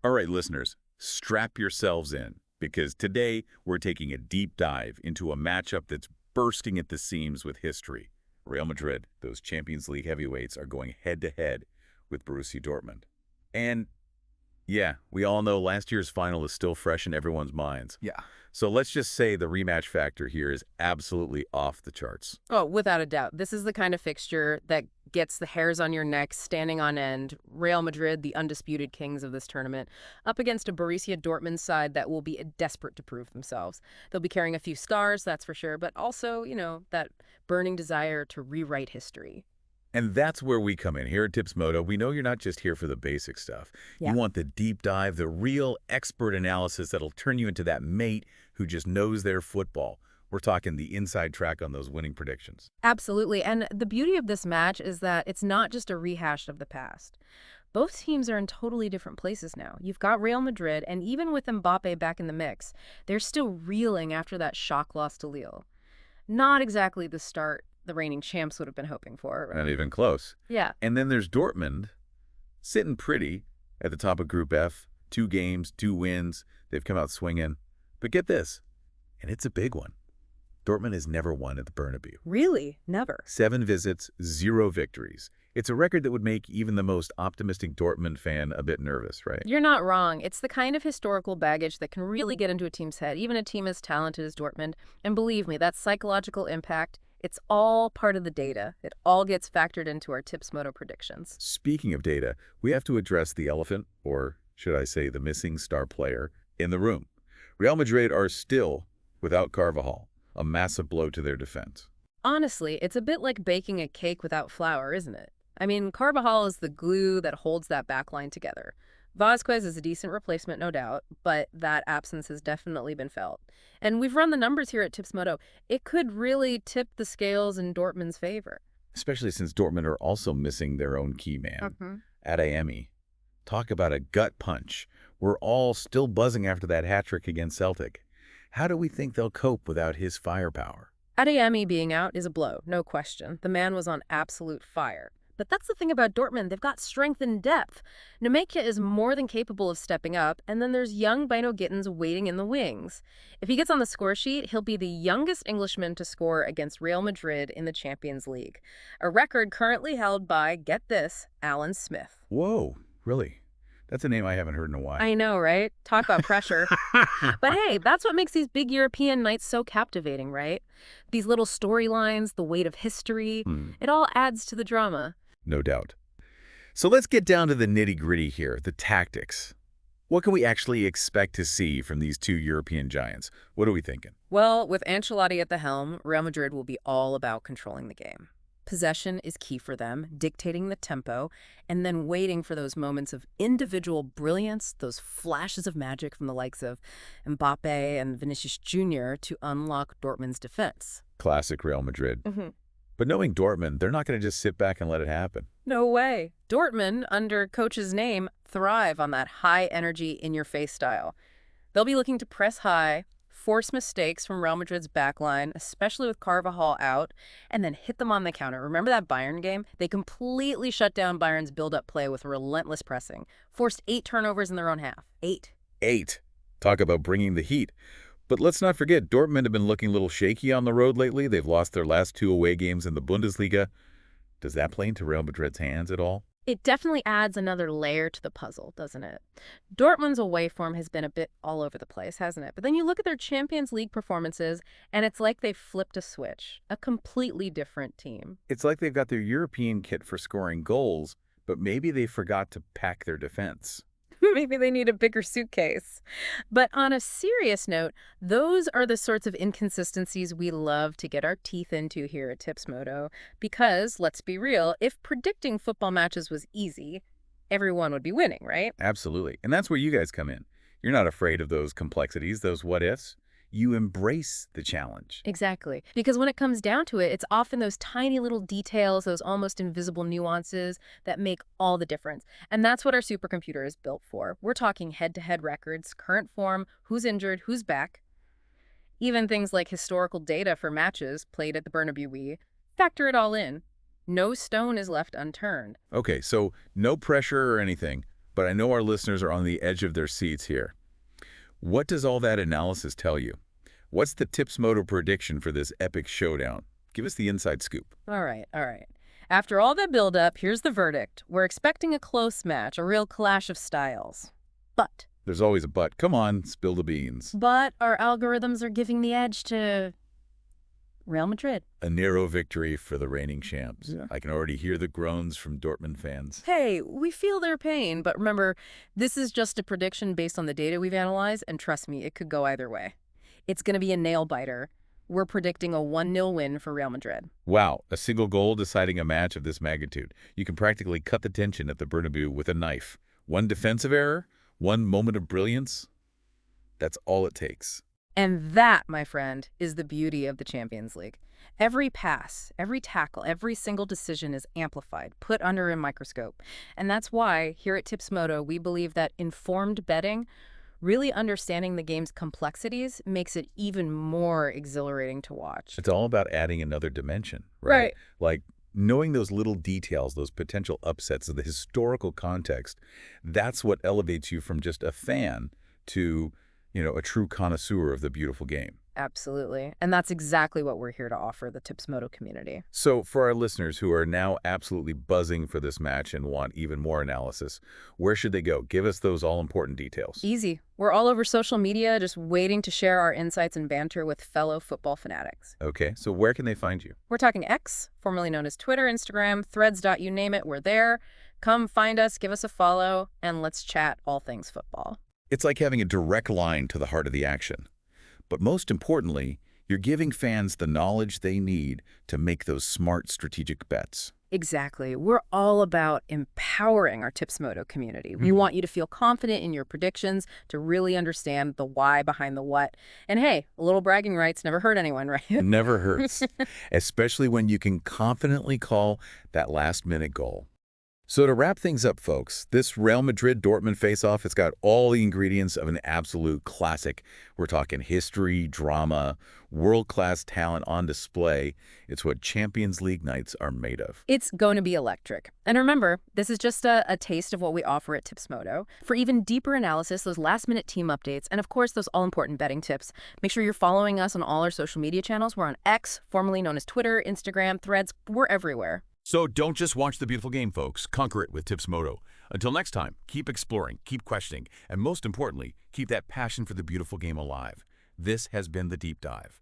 All right, listeners, strap yourselves in because today we're taking a deep dive into a matchup that's bursting at the seams with history. Real Madrid, those Champions League heavyweights, are going head-to-head with Borussia Dortmund. And yeah, we all know last year's final is still fresh in everyone's minds. Yeah. So let's just say the rematch factor here is absolutely off the charts. Oh, without a doubt. This is the kind of fixture that gets the hairs on your neck standing on end. Real Madrid, the undisputed kings of this tournament, up against a Borussia Dortmund side that will be desperate to prove themselves. They'll be carrying a few scars, that's for sure, but also, that burning desire to rewrite history. And that's where we come in. Here at Tips Moto, we know you're not just here for the basic stuff. Yeah. You want the deep dive, the real expert analysis that'll turn you into that mate who just knows their football. We're talking the inside track on those winning predictions. Absolutely. And the beauty of this match is that it's not just a rehash of the past. Both teams are in totally different places now. You've got Real Madrid, and even with Mbappe back in the mix, they're still reeling after that shock loss to Lille. Not exactly the start the reigning champs would have been hoping for. Right? Not even close. Yeah. And then there's Dortmund, sitting pretty at the top of Group F. 2 games, 2 wins. They've come out swinging. But get this, and it's a big one. Dortmund has never won at the Bernabeu. Really? Never. 7 visits, 0 victories. It's a record that would make even the most optimistic Dortmund fan a bit nervous, right? You're not wrong. It's the kind of historical baggage that can really get into a team's head, even a team as talented as Dortmund. And believe me, that psychological impact, it's all part of the data. It all gets factored into our Tips Moto predictions. Speaking of data, we have to address the elephant, or should I say the missing star player, in the room. Real Madrid are still without Carvajal, a massive blow to their defense. Honestly, it's a bit like baking a cake without flour, isn't it? I mean, Carvajal is the glue that holds that backline together. Vasquez is a decent replacement, no doubt, but that absence has definitely been felt. And we've run the numbers here at Tips Moto. It could really tip the scales in Dortmund's favor. Especially since Dortmund are also missing their own key man, Adeyemi. Talk about a gut punch. We're all still buzzing after that hat-trick against Celtic. How do we think they'll cope without his firepower? Adeyemi being out is a blow, no question. The man was on absolute fire. But that's the thing about Dortmund. They've got strength and depth. Nemanja is more than capable of stepping up, and then there's young Bino Gittins waiting in the wings. If he gets on the score sheet, he'll be the youngest Englishman to score against Real Madrid in the Champions League, a record currently held by, get this, Alan Smith. Whoa, really? That's a name I haven't heard in a while. I know, right? Talk about pressure. But hey, that's what makes these big European nights so captivating, right? These little storylines, the weight of history, it all adds to the drama. No doubt. So let's get down to the nitty-gritty here, the tactics. What can we actually expect to see from these 2 European giants? What are we thinking? Well, with Ancelotti at the helm, Real Madrid will be all about controlling the game. Possession is key for them, dictating the tempo, and then waiting for those moments of individual brilliance, those flashes of magic from the likes of Mbappe and Vinicius Jr. to unlock Dortmund's defense. Classic Real Madrid. But knowing Dortmund, they're not going to just sit back and let it happen. No way. Dortmund, under coach's name, thrive on that high-energy, in-your-face style. They'll be looking to press high, force mistakes from Real Madrid's backline, especially with Carvajal out, and then hit them on the counter. Remember that Bayern game? They completely shut down Bayern's build-up play with relentless pressing. Forced 8 turnovers in their own half. 8. 8. Talk about bringing the heat. But let's not forget, Dortmund have been looking a little shaky on the road lately. They've lost their last 2 away games in the Bundesliga. Does that play into Real Madrid's hands at all? It definitely adds another layer to the puzzle, doesn't it? Dortmund's away form has been a bit all over the place, hasn't it? But then you look at their Champions League performances, and it's like they've flipped a switch. A completely different team. It's like they've got their European kit for scoring goals, but maybe they forgot to pack their defense. Maybe they need a bigger suitcase. But on a serious note, those are the sorts of inconsistencies we love to get our teeth into here at Tips Moto. Because, let's be real, if predicting football matches was easy, everyone would be winning, right? Absolutely. And that's where you guys come in. You're not afraid of those complexities, those what-ifs. You embrace the challenge. Exactly. Because when it comes down to it, it's often those tiny little details, those almost invisible nuances that make all the difference. And that's what our supercomputer is built for. We're talking head-to-head records, current form, who's injured, who's back. Even things like historical data for matches played at the Bernabeu. Factor it all in. No stone is left unturned. Okay, so no pressure or anything, but I know our listeners are on the edge of their seats here. What does all that analysis tell you? What's the Tips Moto prediction for this epic showdown? Give us the inside scoop. All right, all right. After all that build-up, here's the verdict. We're expecting a close match, a real clash of styles. But There's always a but. Come on, spill the beans. our algorithms are giving the edge to Real Madrid. A narrow victory for the reigning champs. Yeah. I can already hear the groans from Dortmund fans. Hey, we feel their pain, but remember, this is just a prediction based on the data we've analyzed, and trust me, it could go either way. It's going to be a nail-biter. We're predicting a 1-0 win for Real Madrid. Wow, a single goal deciding a match of this magnitude. You can practically cut the tension at the Bernabeu with a knife. One defensive error, one moment of brilliance. That's all it takes. And that, my friend, is the beauty of the Champions League. Every pass, every tackle, every single decision is amplified, put under a microscope. And that's why, here at Tips Moto, we believe that informed betting, really understanding the game's complexities, makes it even more exhilarating to watch. It's all about adding another dimension, right? Right. Like knowing those little details, those potential upsets of the historical context, that's what elevates you from just a fan to, a true connoisseur of the beautiful game. Absolutely. And that's exactly what we're here to offer the Tips Moto community. So for our listeners who are now absolutely buzzing for this match and want even more analysis, where should they go? Give us those all-important details. Easy. We're all over social media, just waiting to share our insights and banter with fellow football fanatics. Okay, so where can they find you? We're talking X, formerly known as Twitter, Instagram, Threads. You name it, we're there. Come find us, give us a follow, and let's chat all things football. It's like having a direct line to the heart of the action. But most importantly, you're giving fans the knowledge they need to make those smart strategic bets. Exactly. We're all about empowering our Tips Moto community. We want you to feel confident in your predictions, to really understand the why behind the what. And hey, a little bragging rights never hurt anyone, right? Never hurts, especially when you can confidently call that last-minute goal. So to wrap things up, folks, this Real Madrid-Dortmund face-off has got all the ingredients of an absolute classic. We're talking history, drama, world-class talent on display. It's what Champions League nights are made of. It's going to be electric. And remember, this is just a taste of what we offer at Tips Moto. For even deeper analysis, those last-minute team updates, and of course, those all-important betting tips, make sure you're following us on all our social media channels. We're on X, formerly known as Twitter, Instagram, Threads. We're everywhere. So don't just watch the beautiful game, folks. Conquer it with Tips Moto. Until next time, keep exploring, keep questioning, and most importantly, keep that passion for the beautiful game alive. This has been The Deep Dive.